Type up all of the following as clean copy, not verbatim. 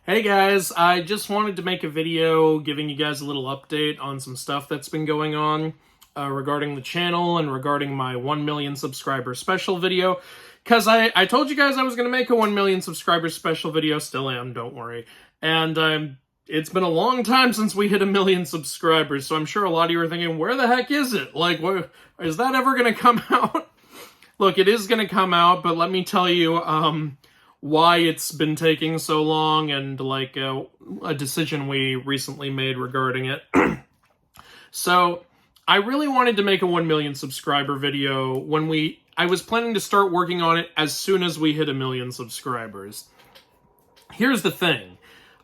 Hey guys, I just wanted to make a video giving you guys a little update on some stuff that's been going on regarding the channel and regarding my 1 million subscriber special video. Because I told you guys I was going to make a 1 million subscriber special video, still am, don't worry. And it's been a long time since we hit 1 million subscribers, so I'm sure a lot of you are thinking, where the heck is it? Like, is that ever going to come out? Look, it is going to come out, but let me tell you, why it's been taking so long and like a decision we recently made regarding it. So I really wanted to make a 1 million subscriber video when I was planning to start working on it as soon as we hit 1 million subscribers. Here's the thing.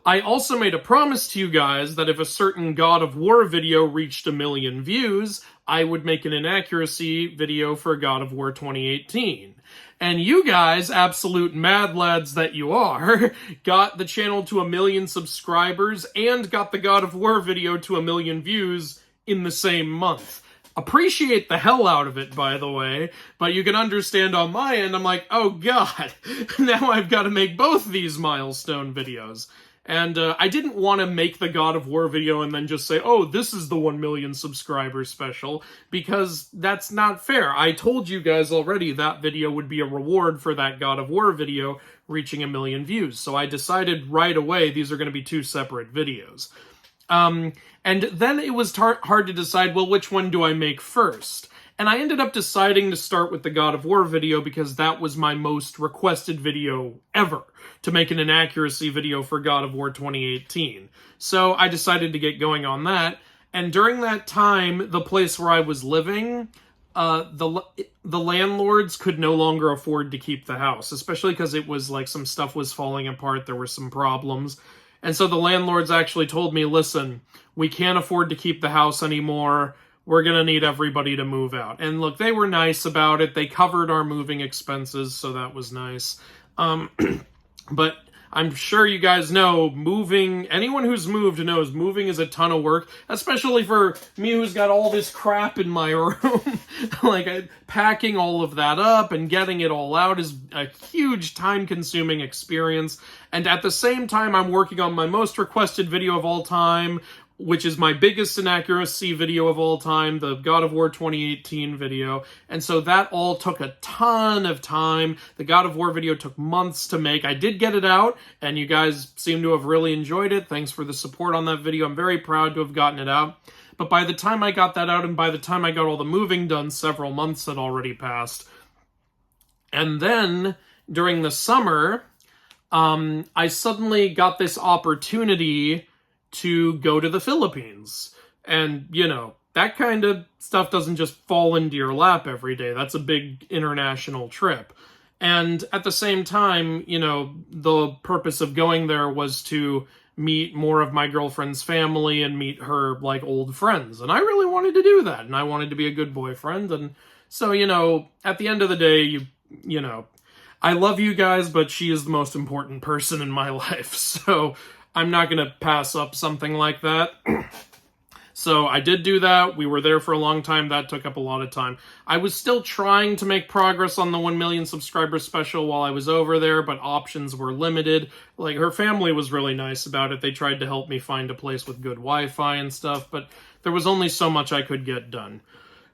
I also made a promise to you guys that if a certain God of War video reached 1 million views, I would make an inaccuracy video for God of War 2018. And you guys, absolute mad lads that you are, got the channel to 1 million subscribers and got the God of War video to 1 million views in the same month. Appreciate the hell out of it, by the way, but you can understand on my end, I'm like, oh god, now I've got to make both these milestone videos. And I didn't want to make the God of War video and then just say, oh, this is the 1 million subscribers special, because that's not fair. I told you guys already that video would be a reward for that God of War video reaching 1 million views. So I decided right away these are going to be two separate videos. And then it was hard to decide, well, which one do I make first? And I ended up deciding to start with the God of War video because that was my most requested video ever, to make an inaccuracy video for God of War 2018. So I decided to get going on that. And during that time, the place where I was living, the landlords could no longer afford to keep the house, especially because it was like some stuff was falling apart. There were some problems. And so the landlords actually told me, listen, we can't afford to keep the house anymore. We're going to need everybody to move out. And look, they were nice about it. They covered our moving expenses, so that was nice. But I'm sure you guys know, anyone who's moved knows moving is a ton of work, especially for me who's got all this crap in my room. Like, packing all of that up and getting it all out is a huge time-consuming experience. And at the same time, I'm working on my most requested video of all time, which is my biggest inaccuracy video of all time, the God of War 2018 video. And so that all took a ton of time. The God of War video took months to make. I did get it out, and you guys seem to have really enjoyed it. Thanks for the support on that video. I'm very proud to have gotten it out. But by the time I got that out, and by the time I got all the moving done, several months had already passed. And then, during the summer, I suddenly got this opportunity to go to the Philippines. And, you know, that kind of stuff doesn't just fall into your lap every day. That's a big international trip. And at the same time, you know, the purpose of going there was to meet more of my girlfriend's family and meet her, like, old friends. And I really wanted to do that. And I wanted to be a good boyfriend. And so, you know, at the end of the day, you know, I love you guys, but she is the most important person in my life. So I'm not going to pass up something like that. So I did do that. We were there for a long time. That took up a lot of time. I was still trying to make progress on the 1 million subscriber special while I was over there, but options were limited. Like, her family was really nice about it. They tried to help me find a place with good Wi-Fi and stuff, but there was only so much I could get done.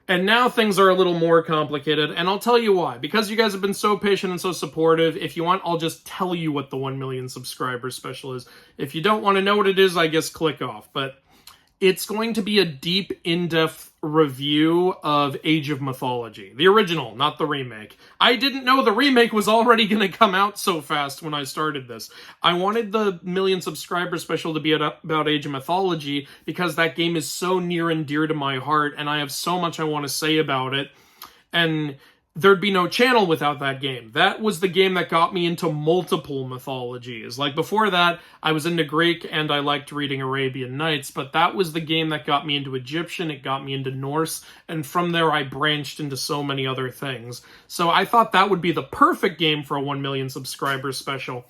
And now things are a little more complicated, and I'll tell you why. Because you guys have been so patient and so supportive, if you want, I'll just tell you what the 1 million subscribers special is. If you don't want to know what it is, I guess click off. But it's going to be a deep, in-depth review of Age of Mythology. The original, not the remake. I didn't know the remake was already going to come out so fast when I started this. I wanted the 1 million subscriber special to be about Age of Mythology because that game is so near and dear to my heart, and I have so much I want to say about it. And there'd be no channel without that game. That was the game that got me into multiple mythologies. Like, before that, I was into Greek and I liked reading Arabian Nights, but that was the game that got me into Egyptian, it got me into Norse, and from there I branched into so many other things. So I thought that would be the perfect game for a 1 million subscriber special.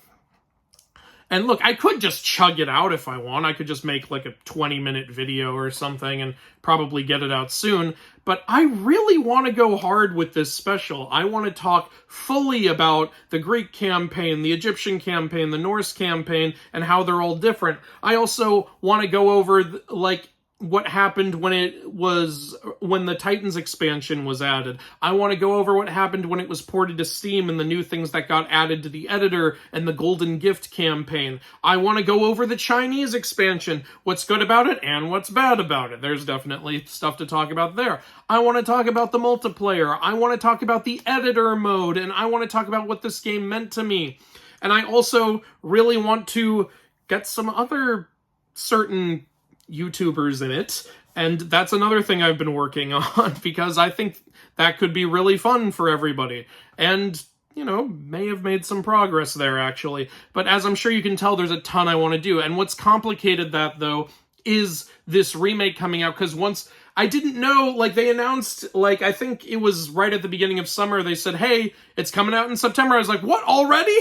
And look, I could just chug it out if I want. I could just make like a 20-minute video or something and probably get it out soon. But I really want to go hard with this special. I want to talk fully about the Greek campaign, the Egyptian campaign, the Norse campaign, and how they're all different. I also want to go over, like, what happened when the Titans expansion was added. I want to go over what happened when it was ported to Steam and the new things that got added to the editor and the Golden Gift campaign. I want to go over the Chinese expansion, what's good about it and what's bad about it. There's definitely stuff to talk about there. I want to talk about the multiplayer. I want to talk about the editor mode, and I want to talk about what this game meant to me. And I also really want to get some other certain YouTubers in it, and that's another thing I've been working on, because I think that could be really fun for everybody, and, you know, may have made some progress there, actually. But as I'm sure you can tell, there's a ton I want to do, and what's complicated that, though, is this remake coming out, because once I didn't know, like, they announced, like, I think it was right at the beginning of summer, they said, hey, it's coming out in September. I was like, what, already?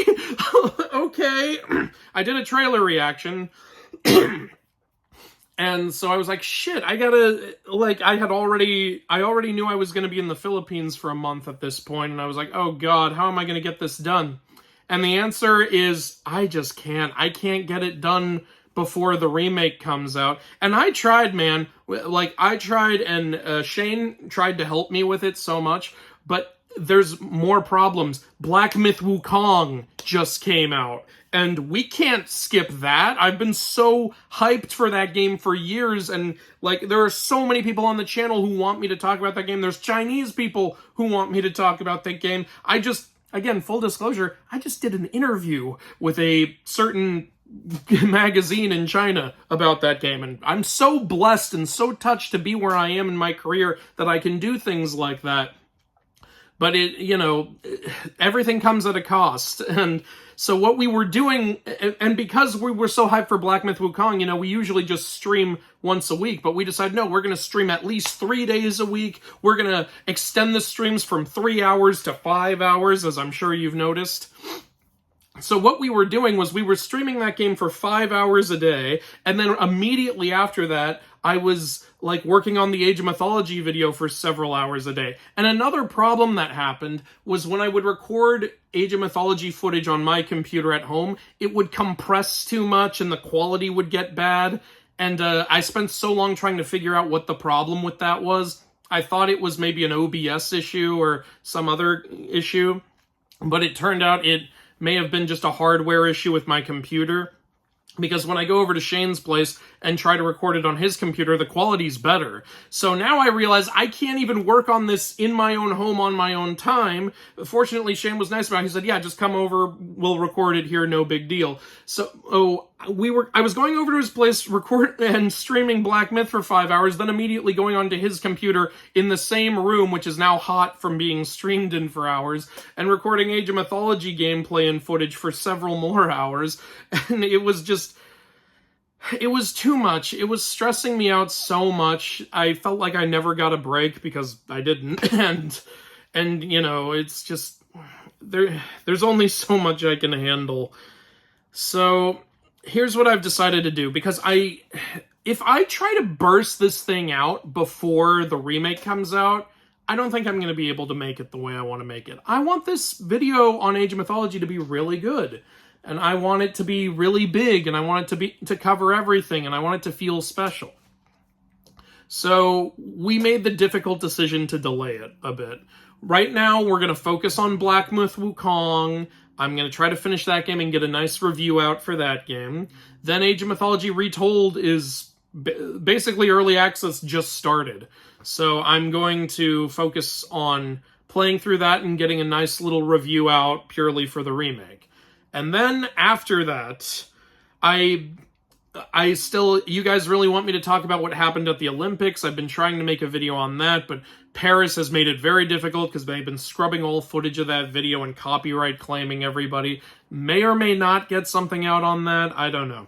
Okay. I did a trailer reaction. And so I was like, shit, I gotta, like, I already knew I was going to be in the Philippines for a month at this point, and I was like, oh god, how am I going to get this done? And the answer is, I just can't. I can't get it done before the remake comes out. And I tried, man. Like, I tried, and Shane tried to help me with it so much, but there's more problems. Black Myth Wukong just came out, and we can't skip that. I've been so hyped for that game for years, and, like, there are so many people on the channel who want me to talk about that game. There's Chinese people who want me to talk about that game. Again, full disclosure, I just did an interview with a certain magazine in China about that game, and I'm so blessed and so touched to be where I am in my career that I can do things like that. But it, you know, everything comes at a cost. And so what we were doing, and because we were so hyped for Black Myth Wukong, you know, we usually just stream once a week, but we decided, no, we're going to stream at least 3 days a week. We're going to extend the streams from 3 hours to 5 hours, as I'm sure you've noticed. So what we were doing was we were streaming that game for 5 hours a day, and then immediately after that, I was, like, working on the Age of Mythology video for several hours a day. And another problem that happened was when I would record Age of Mythology footage on my computer at home, it would compress too much and the quality would get bad. And I spent so long trying to figure out what the problem with that was. I thought it was maybe an OBS issue or some other issue, but it turned out it may have been just a hardware issue with my computer. Because when I go over to Shane's place and try to record it on his computer, the quality's better. So now I realize I can't even work on this in my own home on my own time. Fortunately, Shane was nice about it. He said, yeah, just come over, we'll record it here, no big deal. So I was going over to his place, record and streaming Black Myth for 5 hours, then immediately going onto his computer in the same room, which is now hot from being streamed in for hours, and recording Age of Mythology gameplay and footage for several more hours. And it was too much. It was stressing me out so much. I felt like I never got a break because I didn't. And you know, it's just, there's only so much I can handle. So here's what I've decided to do, because if I try to burst this thing out before the remake comes out, I don't think I'm going to be able to make it the way I want to make it. I want this video on Age of Mythology to be really good. And I want it to be really big, and I want it to cover everything, and I want it to feel special. So we made the difficult decision to delay it a bit. Right now, we're going to focus on Black Myth Wukong. I'm going to try to finish that game and get a nice review out for that game. Then Age of Mythology Retold is basically early access just started. So I'm going to focus on playing through that and getting a nice little review out purely for the remake. And then after that, you guys really want me to talk about what happened at the Olympics. I've been trying to make a video on that, but Paris has made it very difficult because they've been scrubbing all footage of that video and copyright claiming everybody. May or may not get something out on that, I don't know.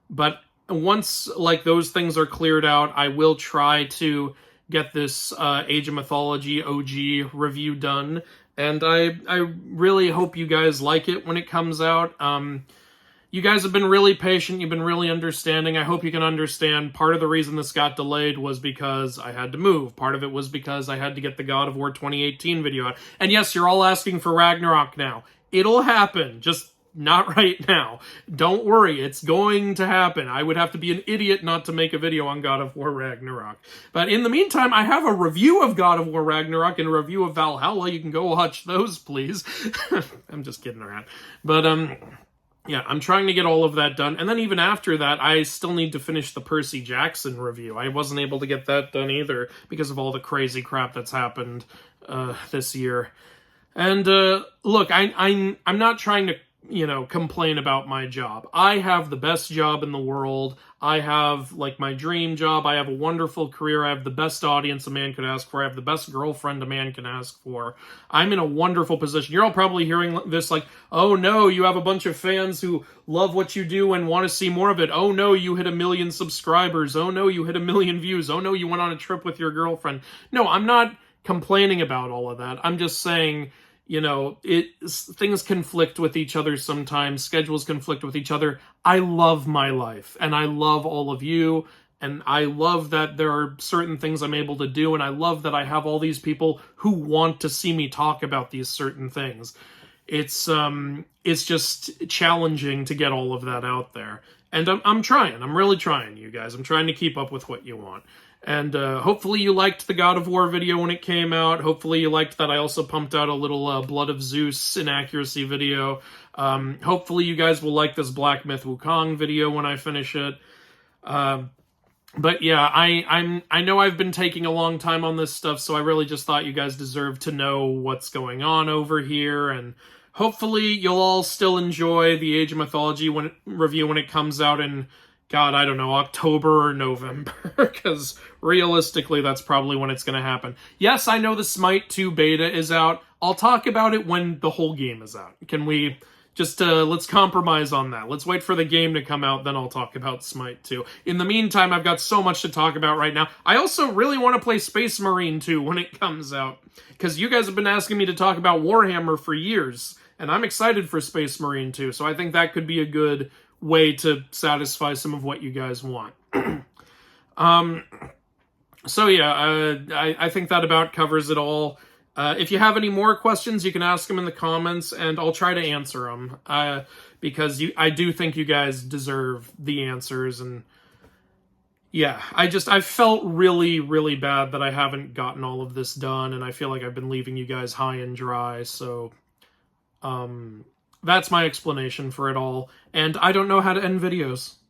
But once, like, those things are cleared out, I will try to get this Age of Mythology OG review done. And I really hope you guys like it when it comes out. you guys have been really patient. You've been really understanding. I hope you can understand part of the reason this got delayed was because I had to move. Part of it was because I had to get the God of War 2018 video out. And yes, you're all asking for Ragnarok now. It'll happen. Just not right now. Don't worry, it's going to happen. I would have to be an idiot not to make a video on God of War Ragnarok. But in the meantime, I have a review of God of War Ragnarok and a review of Valhalla. You can go watch those, please. I'm just kidding around. But, yeah, I'm trying to get all of that done. And then even after that, I still need to finish the Percy Jackson review. I wasn't able to get that done either because of all the crazy crap that's happened this year. And look, I'm not trying to complain about my job. I have the best job in the world. I have, like, my dream job. I have a wonderful career. I have the best audience a man could ask for. I have the best girlfriend a man can ask for. I'm in a wonderful position. You're all probably hearing this like, oh no, you have a bunch of fans who love what you do and want to see more of it. Oh no, you hit 1 million subscribers. Oh no, you hit 1 million views. Oh no, you went on a trip with your girlfriend. No, I'm not complaining about all of that. I'm just saying, things conflict with each other sometimes. Schedules conflict with each other. I love my life, and I love all of you, and I love that there are certain things I'm able to do, and I love that I have all these people who want to see me talk about these certain things. It's just challenging to get all of that out there. And I'm trying. I'm really trying, you guys. I'm trying to keep up with what you want. And hopefully you liked the God of War video when it came out. Hopefully you liked that I also pumped out a little Blood of Zeus inaccuracy video. Hopefully you guys will like this Black Myth Wukong video when I finish it. But yeah, I know I've been taking a long time on this stuff, so I really just thought you guys deserved to know what's going on over here, and hopefully you'll all still enjoy the Age of Mythology review when it comes out in, God, I don't know, October or November, because realistically, that's probably when it's going to happen. Yes, I know the Smite 2 beta is out. I'll talk about it when the whole game is out. Can we just, let's compromise on that. Let's wait for the game to come out, then I'll talk about Smite 2. In the meantime, I've got so much to talk about right now. I also really want to play Space Marine 2 when it comes out, because you guys have been asking me to talk about Warhammer for years, and I'm excited for Space Marine 2, so I think that could be a good way to satisfy some of what you guys want. So yeah, I think that about covers it all. If you have any more questions, you can ask them in the comments, and I'll try to answer them, because I do think you guys deserve the answers, and yeah, I felt really, really bad that I haven't gotten all of this done, and I feel like I've been leaving you guys high and dry, so that's my explanation for it all, and I don't know how to end videos.